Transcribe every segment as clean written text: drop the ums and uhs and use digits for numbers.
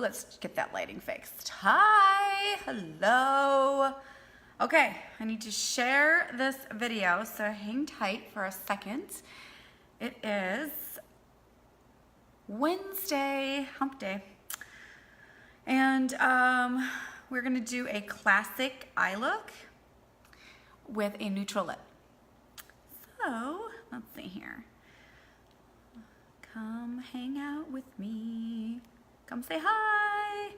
let's get that lighting fixed. Hi, hello. Okay, I need to share this video, so hang tight for a second. It is Wednesday, hump day. And we're gonna do a classic eye look with a neutral lip. So, let's see here. Come hang out with me. Come say hi.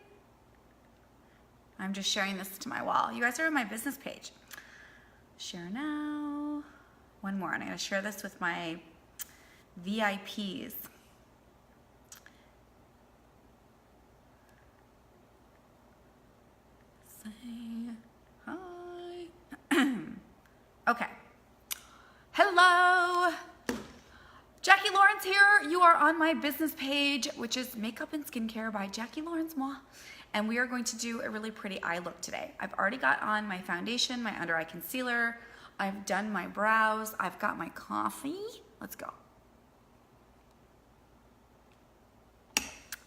I'm just sharing this to my wall. You guys are on my business page. Share now. One more, and I'm gonna share this with my VIPs. Say hi. Okay. Hello. Jackie Lawrence here. You are on my business page, which is Makeup and Skincare by Jackie Lawrence Moi. And we are going to do a really pretty eye look today. I've already got on my foundation, my under eye concealer. I've done my brows. I've got my coffee. Let's go.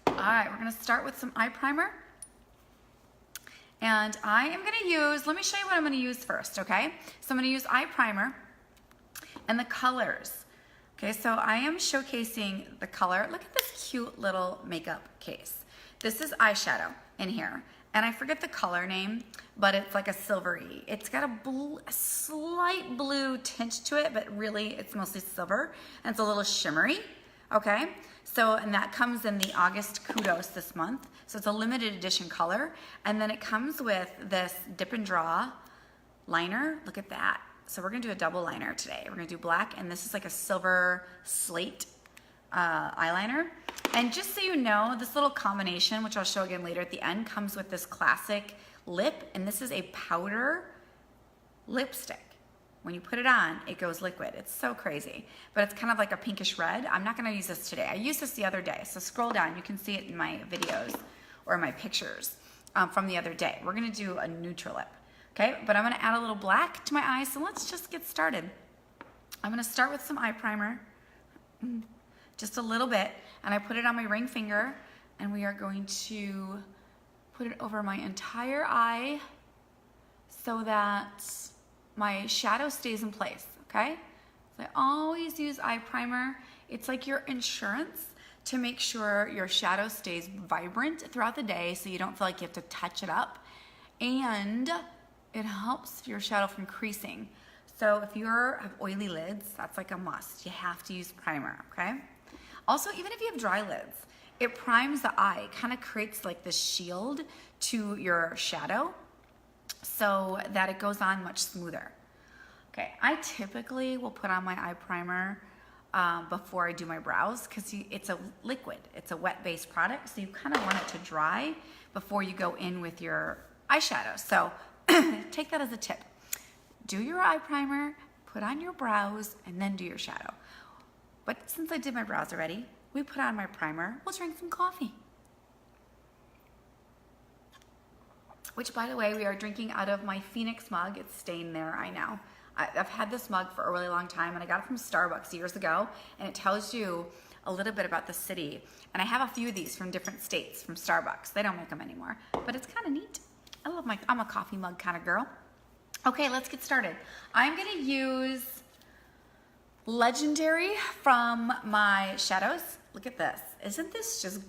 All right, we're gonna start with some eye primer. And I am gonna use, let me show you what I'm gonna use first, okay? So I'm gonna use eye primer and the colors. Okay, so I am showcasing the color. Look at this cute little makeup case. This is eyeshadow in here. And I forget the color name, but it's like a silvery. It's got a slight blue tint to it, but really it's mostly silver. And it's a little shimmery, okay? So, and that comes in the August Kudos this month. So it's a limited edition color. And then it comes with this Dip and Draw liner. Look at that. So we're gonna do a double liner today. We're gonna do black, and this is like a silver slate eyeliner. And just so you know, this little combination, which I'll show again later at the end, comes with this classic lip, and this is a powder lipstick. When you put it on, it goes liquid. It's so crazy, but it's kind of like a pinkish red. I'm not gonna use this today. I used this the other day, so scroll down. You can see it in my videos or my pictures from the other day. We're gonna do a neutral lip. Okay, but I'm gonna add a little black to my eyes, so let's just get started. I'm gonna start with some eye primer, just a little bit, and I put it on my ring finger, and we are going to put it over my entire eye so that my shadow stays in place, okay? So I always use eye primer. It's like your insurance to make sure your shadow stays vibrant throughout the day so you don't feel like you have to touch it up. And it helps your shadow from creasing. So if you have oily lids, that's like a must. You have to use primer, okay? Also, even if you have dry lids, it primes the eye. It kind of creates like this shield to your shadow so that it goes on much smoother. Okay, I typically will put on my eye primer before I do my brows because it's a liquid. It's a wet-based product, so you kind of want it to dry before you go in with your eyeshadow. So take that as a tip. Do your eye primer, put on your brows, and then do your shadow. But since I did my brows already, we put on my primer, we'll drink some coffee. Which, by the way, we are drinking out of my Phoenix mug. It's staying there, I know. I've had this mug for a really long time, and I got it from Starbucks years ago, and it tells you a little bit about the city. And I have a few of these from different states from Starbucks. They don't make them anymore, but it's kind of neat. I'm a coffee mug kind of girl. Okay, let's get started. I'm gonna use Legendary from my shadows. Look at this. Isn't this just,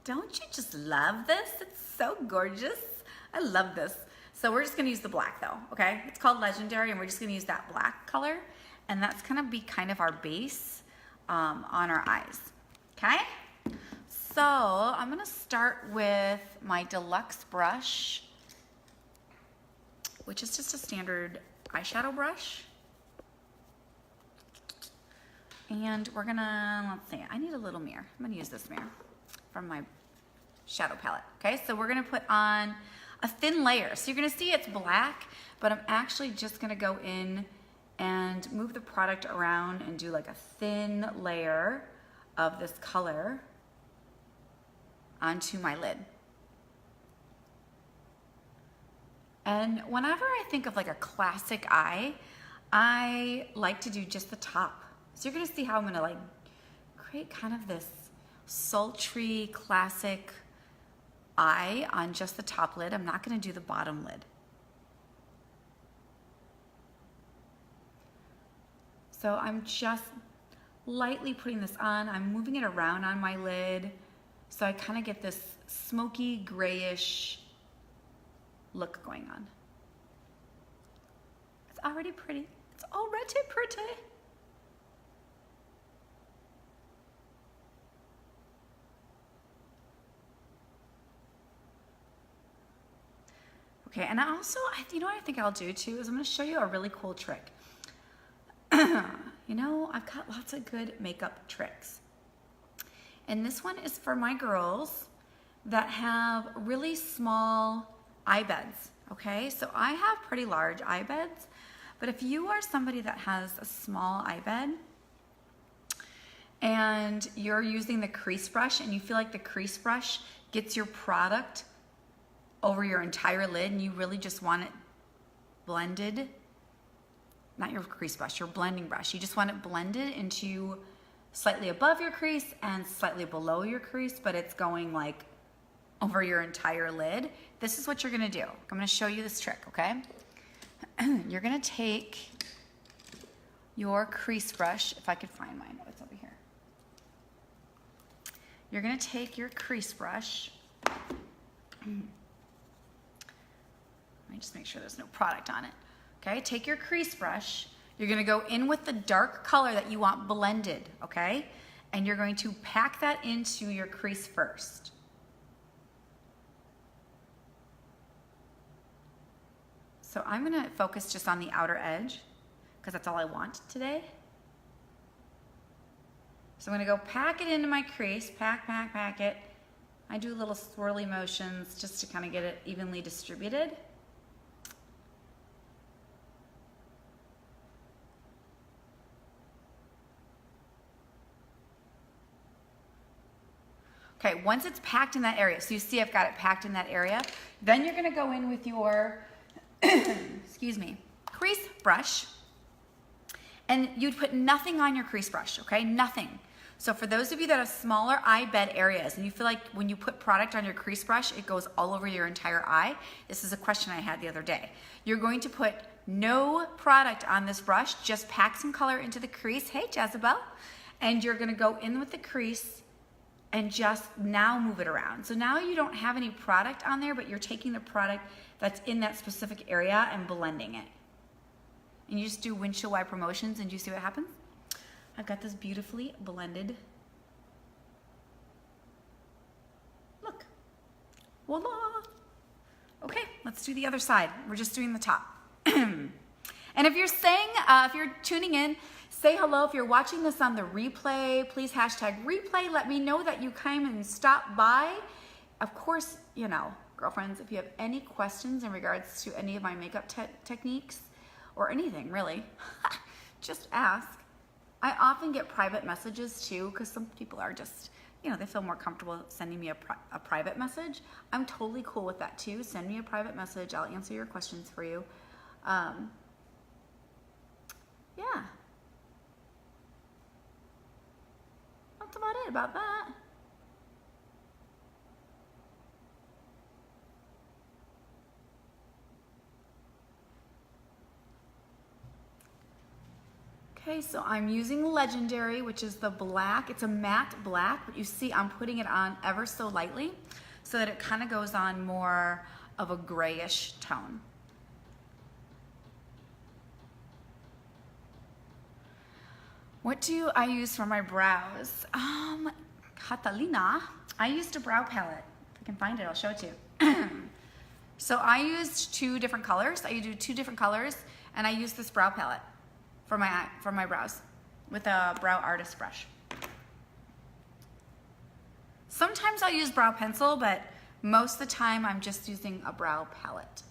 don't you just love this? It's so gorgeous. I love this. So we're just gonna use the black though, okay? It's called Legendary, and we're just gonna use that black color, and that's gonna be kind of our base on our eyes, okay? So I'm gonna start with my Deluxe brush, which is just a standard eyeshadow brush. And we're gonna, let's see, I need a little mirror. I'm gonna use this mirror from my shadow palette. Okay, so we're gonna put on a thin layer. So you're gonna see it's black, but I'm actually just gonna go in and move the product around and do like a thin layer of this color onto my lid. And whenever I think of like a classic eye, I like to do just the top. So you're gonna see how I'm gonna like create kind of this sultry, classic eye on just the top lid. I'm not gonna do the bottom lid. So I'm just lightly putting this on. I'm moving it around on my lid so I kind of get this smoky grayish look going on. It's already pretty. It's already pretty. Okay, and also, you know what I think I'll do too is I'm gonna show you a really cool trick. You know, I've got lots of good makeup tricks. And this one is for my girls that have really small eye beds, okay? So I have pretty large eye beds, but if you are somebody that has a small eye bed and you're using the crease brush and you feel like the crease brush gets your product over your entire lid and you really just want it blended, not your crease brush, your blending brush. You just want it blended into slightly above your crease and slightly below your crease, but it's going like over your entire lid. This is what you're gonna do. I'm gonna show you this trick, okay? You're gonna take your crease brush, if I could find mine, oh, it's over here. You're gonna take your crease brush. Let me just make sure there's no product on it. Okay, take your crease brush. You're gonna go in with the dark color that you want blended, okay? And you're going to pack that into your crease first. So I'm gonna focus just on the outer edge because that's all I want today. So I'm gonna go pack it into my crease, pack it. I do little swirly motions just to kind of get it evenly distributed. Okay, once it's packed in that area, so you see I've got it packed in that area, then you're gonna go in with your, excuse me, crease brush, and you'd put nothing on your crease brush, okay, nothing. So for those of you that have smaller eye bed areas, and you feel like when you put product on your crease brush, it goes all over your entire eye, this is a question I had the other day. You're going to put no product on this brush, just pack some color into the crease, hey Jezebel, and you're gonna go in with the crease and just now move it around. So now you don't have any product on there, but you're taking the product that's in that specific area and blending it. And you just do windshield wiper motions and you see what happens? I've got this beautifully blended. Look, voila. Okay, let's do the other side. We're just doing the top. And if you're saying, if you're tuning in, say hello. If you're watching this on the replay, please hashtag replay. Let me know that you came and stopped by. Of course, you know, girlfriends, if you have any questions in regards to any of my makeup techniques or anything really, just ask. I often get private messages too because some people are just, you know, they feel more comfortable sending me a private message. I'm totally cool with that too. Send me a private message. I'll answer your questions for you. Yeah. That's about it about that. Okay, so I'm using Legendary, which is the black. It's a matte black, but you see I'm putting it on ever so lightly so that it kind of goes on more of a grayish tone. What do I use for my brows? Catalina, I used a brow palette. If I can find it, I'll show it to you. So I used two different colors. I do two different colors, and I used this brow palette for my brows with a brow artist brush. Sometimes I'll use brow pencil, but most of the time I'm just using a brow palette.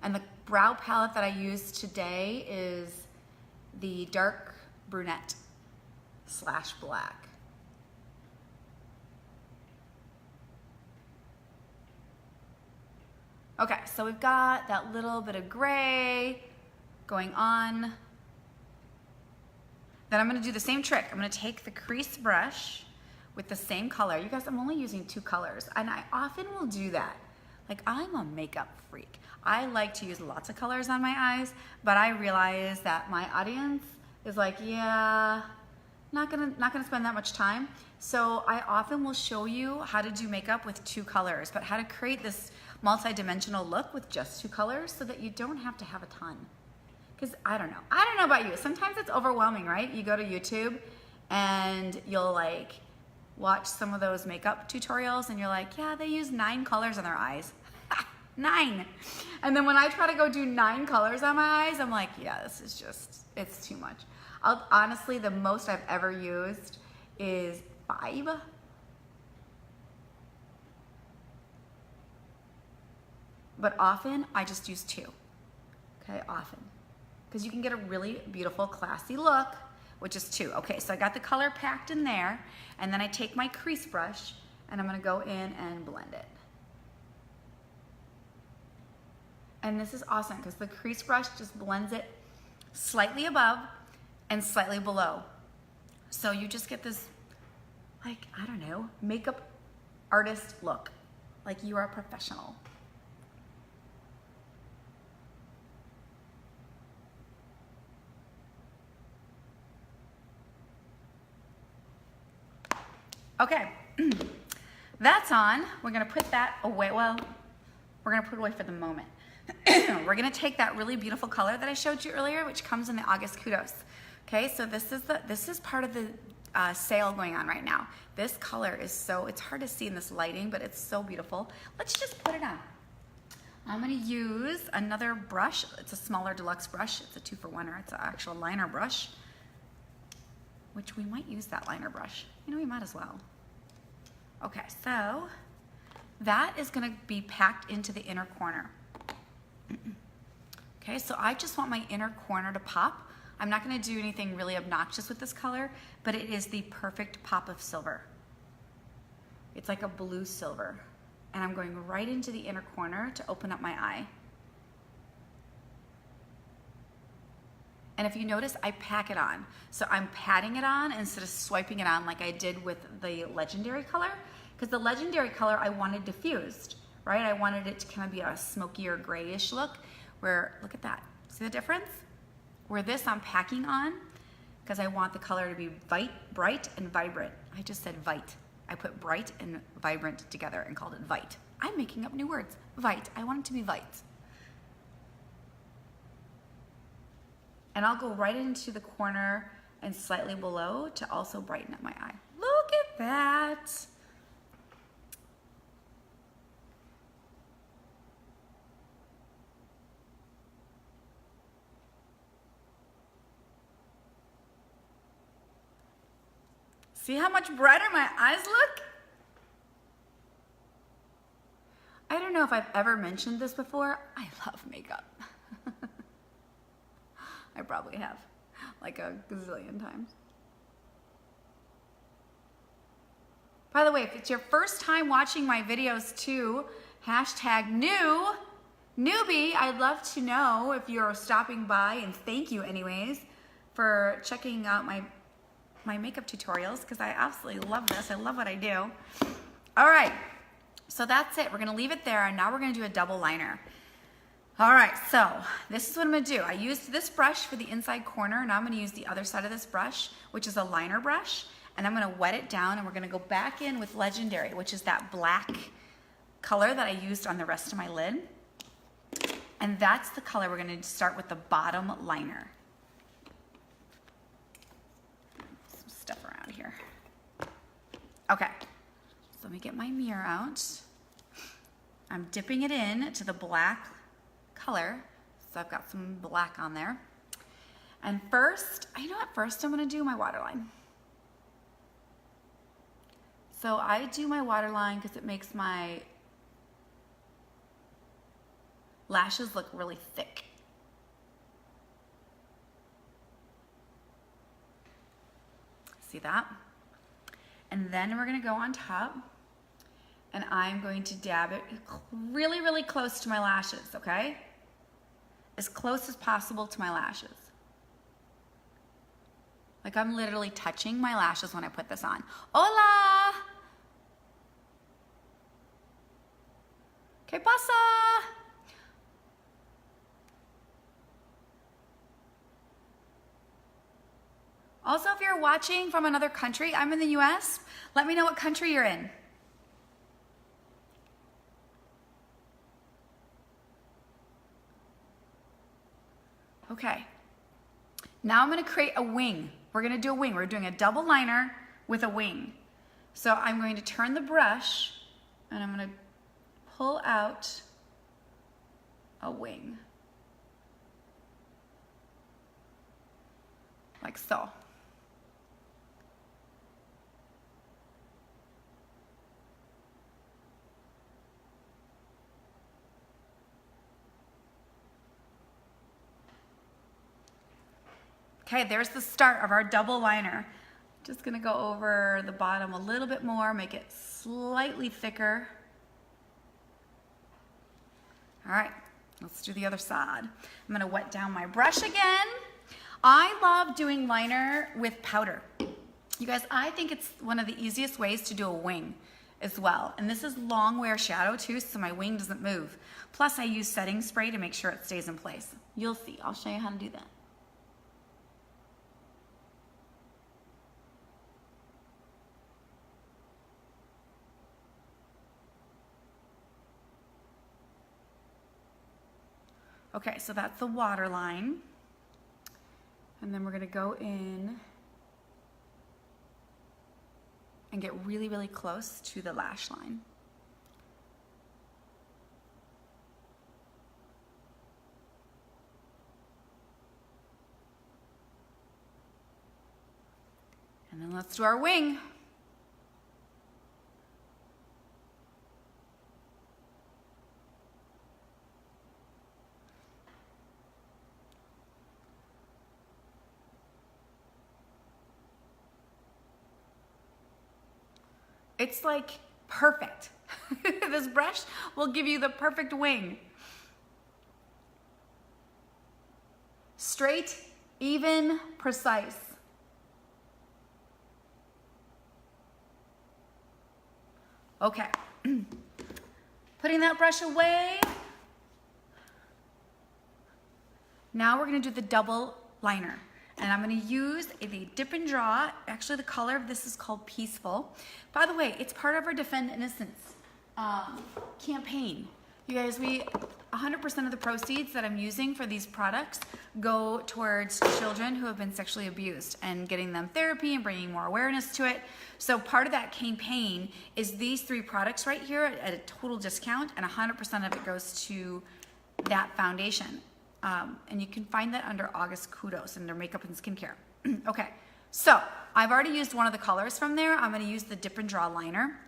And the brow palette that I use today is the dark brunette / black. Okay, so we've got that little bit of gray going on. Then I'm gonna do the same trick. I'm gonna take the crease brush, with the same color. You guys, I'm only using 2 colors, and I often will do that. Like, I'm a makeup freak. I like to use lots of colors on my eyes, but I realize that my audience is like, yeah, not gonna spend that much time. So I often will show you how to do makeup with 2 colors, but how to create this multi-dimensional look with just 2 colors so that you don't have to have a ton. Because I don't know about you. Sometimes it's overwhelming, right? You go to YouTube and you'll like watch some of those makeup tutorials and you're like, yeah, they use 9 colors on their eyes. 9. And then when I try to go do 9 colors on my eyes, I'm like, yeah, this is just, it's too much. Honestly, the most I've ever used is 5. But often I just use 2, okay, often. Because you can get a really beautiful, classy look with just 2. Okay, so I got the color packed in there, and then I take my crease brush and I'm gonna go in and blend it. And this is awesome because the crease brush just blends it slightly above and slightly below. So you just get this, like, I don't know, makeup artist look, like you are a professional. Okay, that's on. We're gonna put that away. Well, we're gonna put it away for the moment. We're gonna take that really beautiful color that I showed you earlier, which comes in the August Kudos. Okay, so this is part of the sale going on right now. This color is so, it's hard to see in this lighting, but it's so beautiful. Let's just put it on. I'm gonna use another brush. It's a smaller deluxe brush. It's a 2-for-1, or it's an actual liner brush, which we might use that liner brush. You know, we might as well. Okay, so that is gonna be packed into the inner corner. Okay, so I just want my inner corner to pop. I'm not gonna do anything really obnoxious with this color, but it is the perfect pop of silver. It's like a blue silver. And I'm going right into the inner corner to open up my eye. And if you notice, I pack it on. So I'm patting it on instead of swiping it on like I did with the Legendary color, because the Legendary color I wanted diffused, right? I wanted it to kind of be a smoky or grayish look, where, look at that. See the difference? Where this I'm packing on, because I want the color to be bright and vibrant. I just said vite. I put bright and vibrant together and called it vite. I'm making up new words. Vite. I want it to be vite. And I'll go right into the corner and slightly below to also brighten up my eye. Look at that. See how much brighter my eyes look? I don't know if I've ever mentioned this before. I love makeup. I probably have, like a gazillion times. By the way, if it's your first time watching my videos too, #new, newbie, I'd love to know if you're stopping by, and thank you anyways for checking out my makeup tutorials, because I absolutely love this. I love what I do. All right, so that's it. We're gonna leave it there, and now we're gonna do a double liner. All right, so this is what I'm gonna do. I used this brush for the inside corner. Now I'm gonna use the other side of this brush, which is a liner brush, and I'm gonna wet it down, and we're gonna go back in with Legendary, which is that black color that I used on the rest of my lid. And that's the color we're gonna start with the bottom liner. Some stuff around here. Okay, so let me get my mirror out. I'm dipping it in to the black color, so I've got some black on there. And first, you know what? First I'm gonna do my waterline. So I do my waterline because it makes my lashes look really thick. See that? And then we're gonna go on top, and I'm going to dab it really, really close to my lashes, okay? As close as possible to my lashes. Like I'm literally touching my lashes when I put this on. Hola! ¿Qué pasa? Also, if you're watching from another country, I'm in the US, let me know what country you're in. Okay, now I'm gonna create a wing. We're gonna do a wing. We're doing a double liner with a wing. So I'm going to turn the brush and I'm gonna pull out a wing. Like so. Okay, there's the start of our double liner. Just gonna go over the bottom a little bit more, make it slightly thicker. All right, let's do the other side. I'm gonna wet down my brush again. I love doing liner with powder. You guys, I think it's one of the easiest ways to do a wing as well. And this is long wear shadow too, so my wing doesn't move. Plus I use setting spray to make sure it stays in place. You'll see, I'll show you how to do that. Okay, so that's the water line. And then we're gonna go in and get really, really close to the lash line. And then let's do our wing. It's like perfect. This brush will give you the perfect wing. Straight, even, precise. Okay, putting that brush away. Now we're gonna do the double liner. And I'm gonna use the Dip and Draw. Actually, the color of this is called Peaceful. By the way, it's part of our Defend Innocence campaign. You guys, 100% of the proceeds that I'm using for these products go towards children who have been sexually abused and getting them therapy and bringing more awareness to it. So part of that campaign is these 3 products right here at a total discount, and 100% of it goes to that foundation. And you can find that under August Kudos under makeup and skincare. Okay, so I've already used one of the colors from there. I'm gonna use the Dip and Draw liner,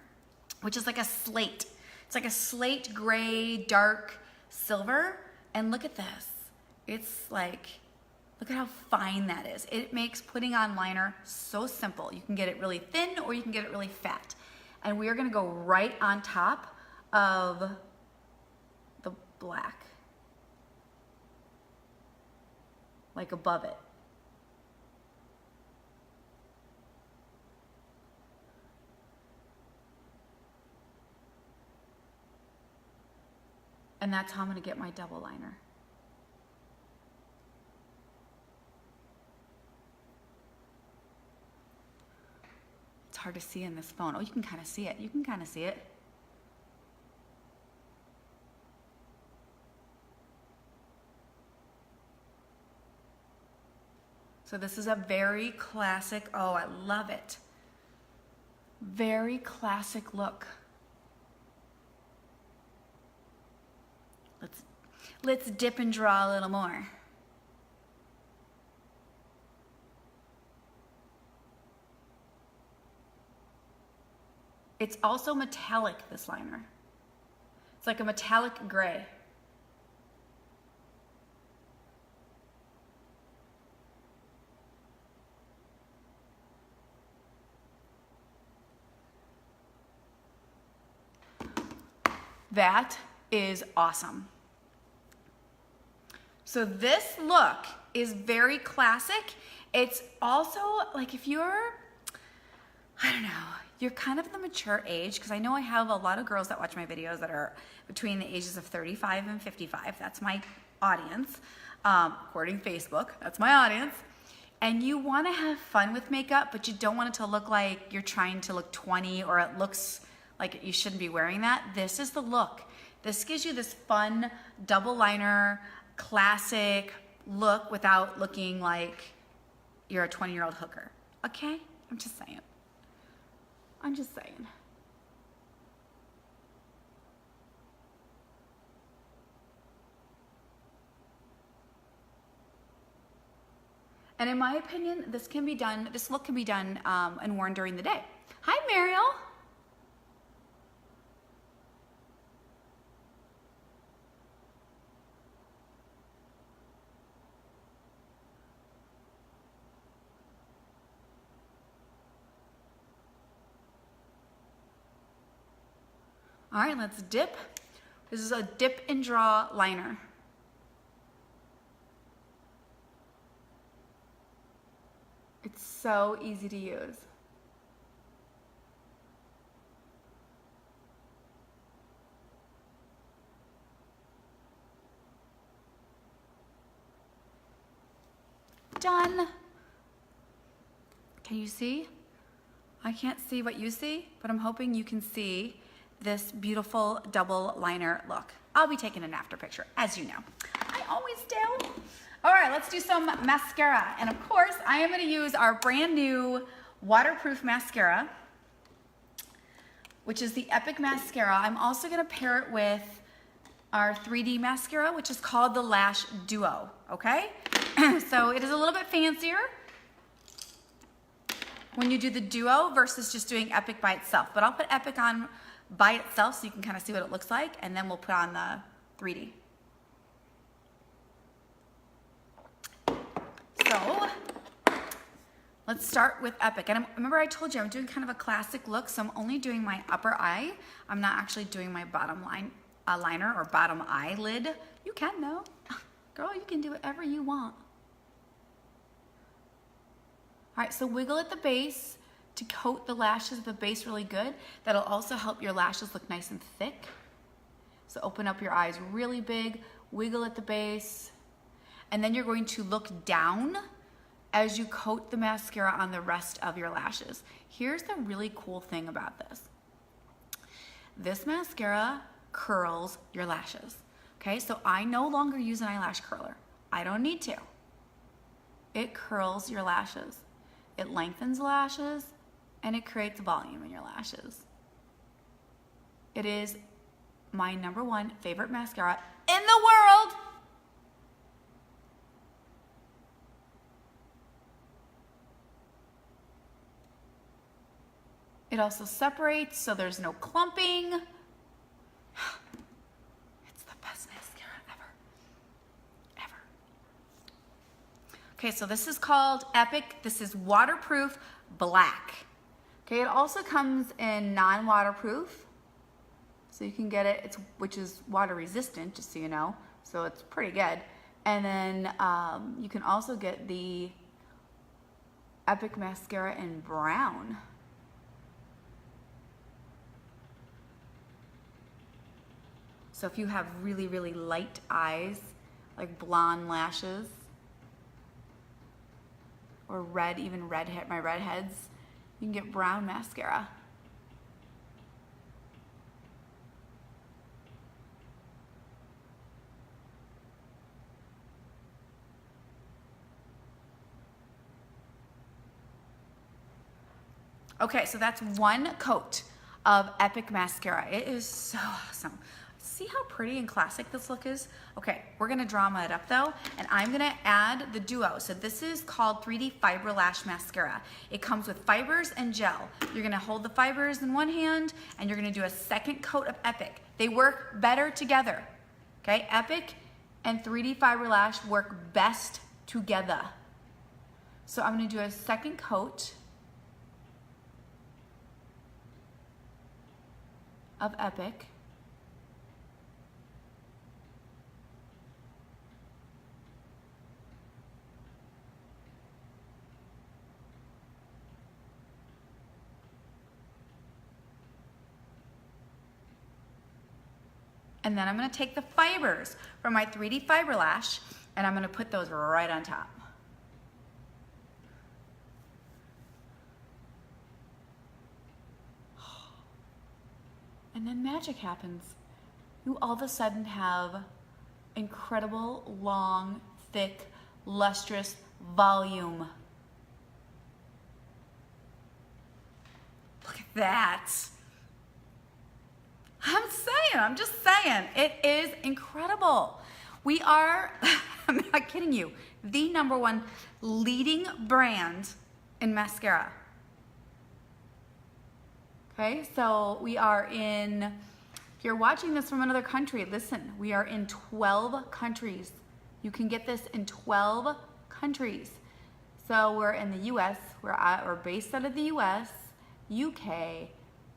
which is like a slate. It's like a slate gray, dark silver. And look at this. It's like, look at how fine that is. It makes putting on liner so simple. You can get it really thin or you can get it really fat. And we are gonna go right on top of the black. Like above it. And that's how I'm gonna get my double liner. It's hard to see in this phone. Oh, you can kind of see it. You can kind of see it. So this is a very classic, oh, I love it. Very classic look. Let's dip and draw a little more. It's also metallic, this liner. It's like a metallic gray. That is awesome. So this look is very classic. It's also like if you're, I don't know, you're kind of the mature age, because I know I have a lot of girls that watch my videos that are between the ages of 35 and 55. That's my audience. According to Facebook, that's my audience. And you want to have fun with makeup, but you don't want it to look like you're trying to look 20 or it looks like you shouldn't be wearing that. This is the look. This gives you this fun double liner, classic look without looking like you're a 20-year-old hooker. Okay? I'm just saying. I'm just saying. And in my opinion, this look can be done and worn during the day. Hi, Mariel. All right, let's dip. This is a dip and draw liner. It's so easy to use. Done. Can you see? I can't see what you see, but I'm hoping you can see this beautiful double liner look. I'll be taking an after picture, as you know. I always do. All right, let's do some mascara. And of course, I am gonna use our brand new waterproof mascara, which is the Epic Mascara. I'm also gonna pair it with our 3D mascara, which is called the Lash Duo, okay? So it is a little bit fancier when you do the Duo versus just doing Epic by itself. But I'll put Epic on by itself so you can kind of see what it looks like, and then we'll put on the 3D. So let's start with Epic. And remember I told you I'm doing kind of a classic look, so I'm only doing my upper eye. I'm not actually doing my bottom liner or bottom eyelid. You can though. Girl, you can do whatever you want. All right, so wiggle at the base to coat the lashes at the base really good. That'll also help your lashes look nice and thick. So open up your eyes really big, wiggle at the base, and then you're going to look down as you coat the mascara on the rest of your lashes. Here's the really cool thing about this. This mascara curls your lashes. Okay, so I no longer use an eyelash curler. I don't need to. It curls your lashes. It lengthens lashes and it creates volume in your lashes. It is my #1 favorite mascara in the world. It also separates so there's no clumping. It's the best mascara ever. Okay, so this is called Epic. This is waterproof black. Okay, it also comes in non-waterproof. So you can get it, which is water resistant, just so you know. So it's pretty good. And then you can also get the Epic mascara in brown. So if you have really, really light eyes, like blonde lashes, or red, even my redheads, you can get brown mascara. Okay, so that's one coat of Epic mascara. It is so awesome. See how pretty and classic this look is? Okay, we're gonna drama it up though, and I'm gonna add the Duo. So this is called 3D Fiber Lash Mascara. It comes with fibers and gel. You're gonna hold the fibers in one hand, and you're gonna do a second coat of Epic. They work better together, okay? Epic and 3D Fiber Lash work best together. So I'm gonna do a second coat of Epic. And then I'm gonna take the fibers from my 3D fiber lash and I'm gonna put those right on top. And then magic happens. You all of a sudden have incredible, long, thick, lustrous volume. Look at that. I'm just saying, it is incredible. We are, I'm not kidding you, the #1 leading brand in mascara. Okay, so we are in, if you're watching this from another country, listen, we are in 12 countries. You can get this in 12 countries. So we're in the US, we're based out of the US, UK,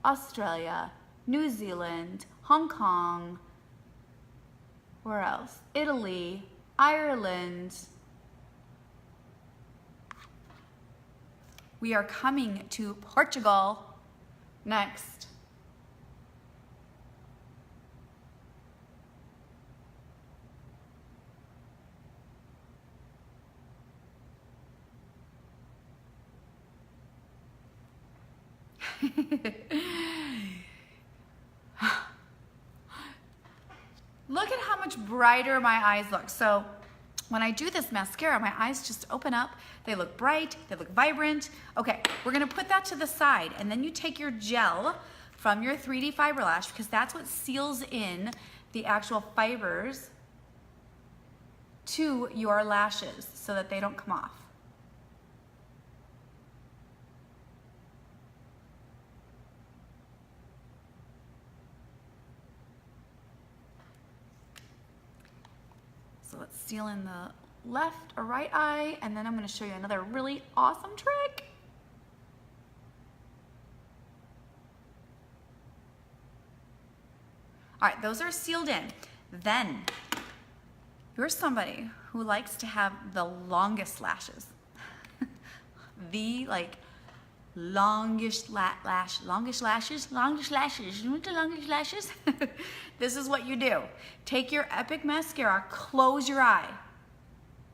Australia, New Zealand, Hong Kong, where else? Italy, Ireland. We are coming to Portugal next. Look at how much brighter my eyes look. So when I do this mascara, my eyes just open up. They look bright, they look vibrant. Okay, we're gonna put that to the side and then you take your gel from your 3D fiber lash because that's what seals in the actual fibers to your lashes so that they don't come off. So let's seal in the left or right eye, and then I'm going to show you another really awesome trick. All right, those are sealed in. Then you're somebody who likes to have the longest lashes. The longest lashes. You want the longest lashes? This is what you do. Take your Epic mascara, close your eye,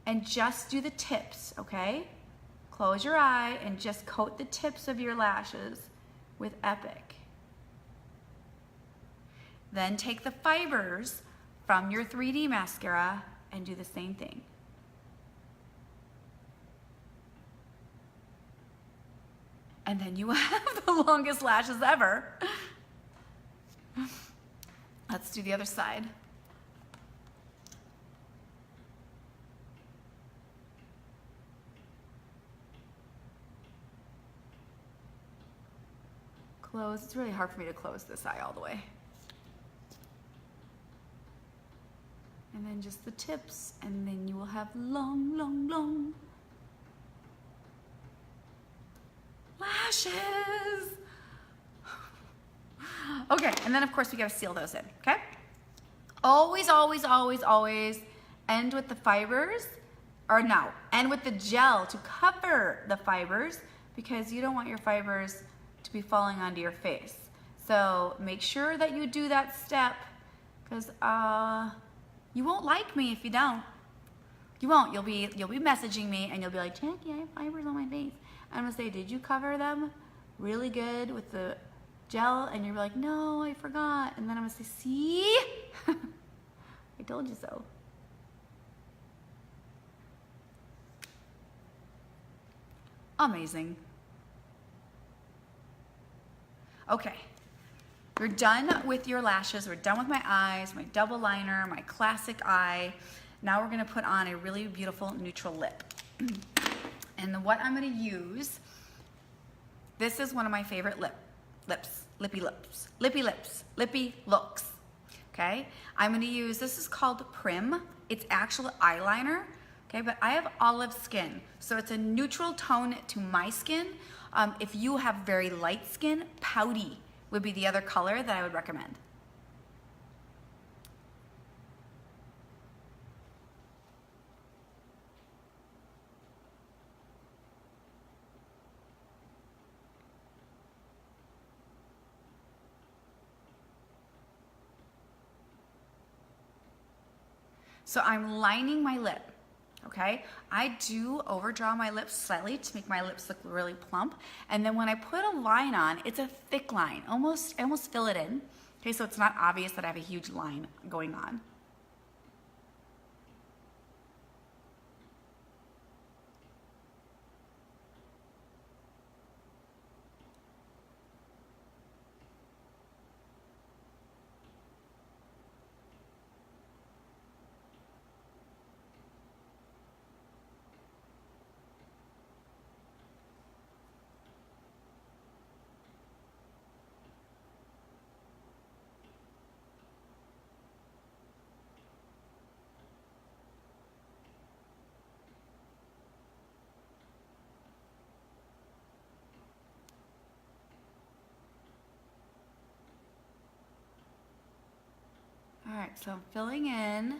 and just do the tips, okay? Close your eye and just coat the tips of your lashes with Epic. Then take the fibers from your 3D mascara and do the same thing. And then you have the longest lashes ever. Let's do the other side. Close. It's really hard for me to close this eye all the way. And then just the tips, and then you will have long, long, long lashes. Okay, and then of course we gotta seal those in, okay? Always, always, always, always end with the fibers, or no, end with the gel to cover the fibers because you don't want your fibers to be falling onto your face. So make sure that you do that step because you won't like me if you don't. You won't. You'll be messaging me and you'll be like, Jackie, I have fibers on my face. I'm gonna say, did you cover them really good with the gel? And you're like, no, I forgot. And then I'm gonna say, see? I told you so. Amazing. Okay, we're done with your lashes. We're done with my eyes, my double liner, my classic eye. Now we're gonna put on a really beautiful neutral lip. And what I'm gonna use, this is one of my favorite lippy looks, okay? I'm gonna use, this is called Prim. It's actual eyeliner, okay? But I have olive skin, so it's a neutral tone to my skin. If you have very light skin, Pouty would be the other color that I would recommend. So I'm lining my lip, okay? I do overdraw my lips slightly to make my lips look really plump. And then when I put a line on, it's a thick line, I almost fill it in. Okay, so it's not obvious that I have a huge line going on. All right, so I'm filling in.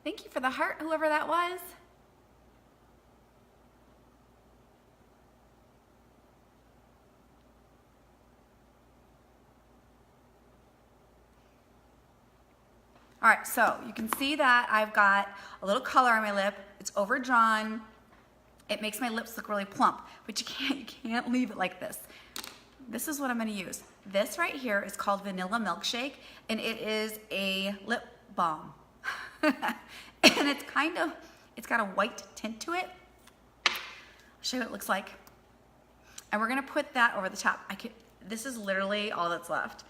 Thank you for the heart, whoever that was. All right, so you can see that I've got a little color on my lip. It's overdrawn. It makes my lips look really plump, but you can't leave it like this. This is what I'm gonna use. This right here is called Vanilla Milkshake, and it is a lip balm. And it's got a white tint to it. I'll show you what it looks like. And we're gonna put that over the top. This is literally all that's left.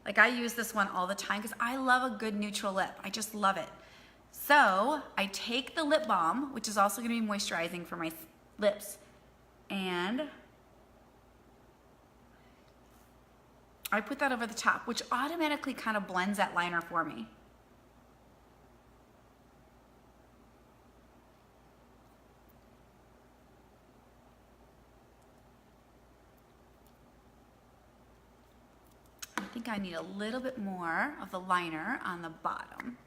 Like, I use this one all the time because I love a good neutral lip. I just love it. So I take the lip balm, which is also gonna be moisturizing for my lips, and I put that over the top, which automatically kind of blends that liner for me. I think I need a little bit more of the liner on the bottom.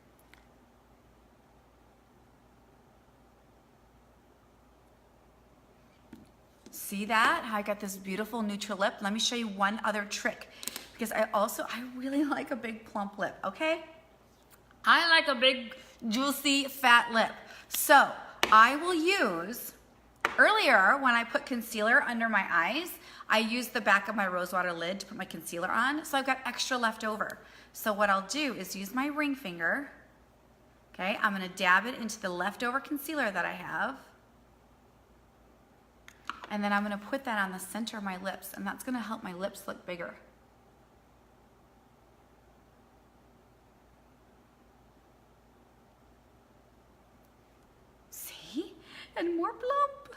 See that? How I got this beautiful neutral lip? Let me show you one other trick, because I really like a big plump lip, okay? I like a big, juicy, fat lip. So I will use, earlier when I put concealer under my eyes, I used the back of my rosewater lid to put my concealer on, so I've got extra left over. So what I'll do is use my ring finger, okay? I'm gonna dab it into the leftover concealer that I have, and then I'm gonna put that on the center of my lips, and that's gonna help my lips look bigger. See? And more plump.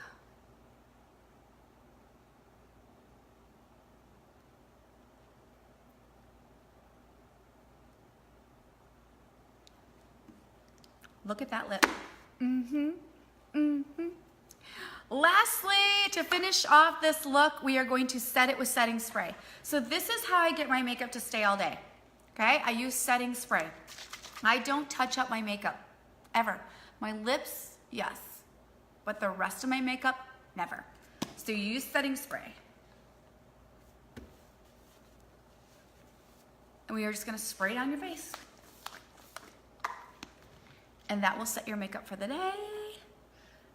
Look at that lip. Lastly, to finish off this look, we are going to set it with setting spray. So this is how I get my makeup to stay all day, okay? I use setting spray. I don't touch up my makeup, ever. My lips, yes, but the rest of my makeup, never. So you use setting spray. And we are just gonna spray it on your face. And that will set your makeup for the day.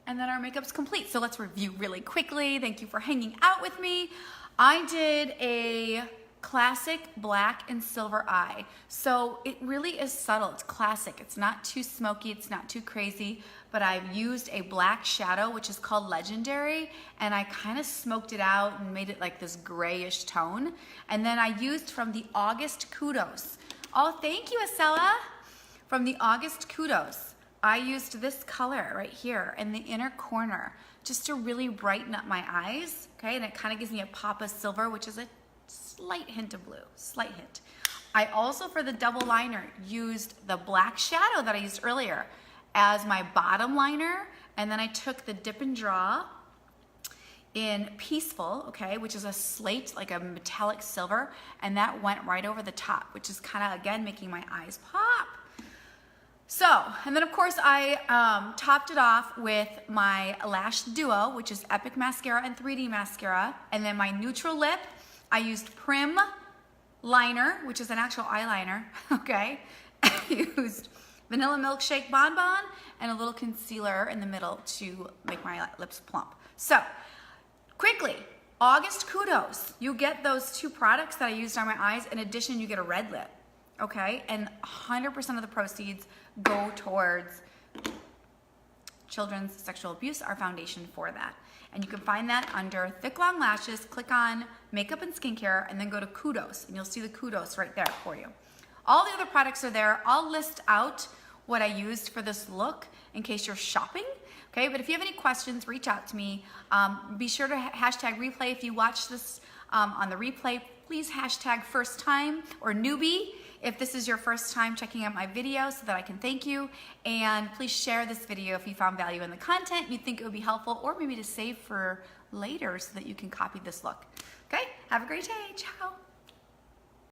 And then our makeup's complete. So let's review really quickly. Thank you for hanging out with me. I did a classic black and silver eye. So it really is subtle, it's classic. It's not too smoky, it's not too crazy, but I've used a black shadow, which is called Legendary, and I kind of smoked it out and made it like this grayish tone. And then I used from the August Kudos. Oh, thank you, Acela. From the August Kudos, I used this color right here in the inner corner just to really brighten up my eyes, okay? And it kind of gives me a pop of silver, which is a slight hint of blue, slight hint. I also, for the double liner, used the black shadow that I used earlier as my bottom liner, and then I took the Dip and Draw in Peaceful, okay, which is a slate, like a metallic silver, and that went right over the top, which is kind of, again, making my eyes pop. So, and then of course I topped it off with my Lash Duo, which is Epic Mascara and 3D Mascara. And then my neutral lip, I used Prim Liner, which is an actual eyeliner, okay? I used Vanilla Milkshake Bonbon and a little concealer in the middle to make my lips plump. So, quickly, August kudos. You get those 2 products that I used on my eyes. In addition, you get a red lip, okay? And 100% of the proceeds go towards Children's Sexual Abuse, our foundation for that. And you can find that under Thick Long Lashes. Click on Makeup and Skincare and then go to Kudos, and you'll see the kudos right there for you. All the other products are there. I'll list out what I used for this look in case you're shopping. Okay, but if you have any questions, reach out to me. Be sure to hashtag replay if you watch this on the replay. Please hashtag first time or newbie if this is your first time checking out my video so that I can thank you. And please share this video if you found value in the content, you think it would be helpful, or maybe to save for later so that you can copy this look. Okay, have a great day. Ciao.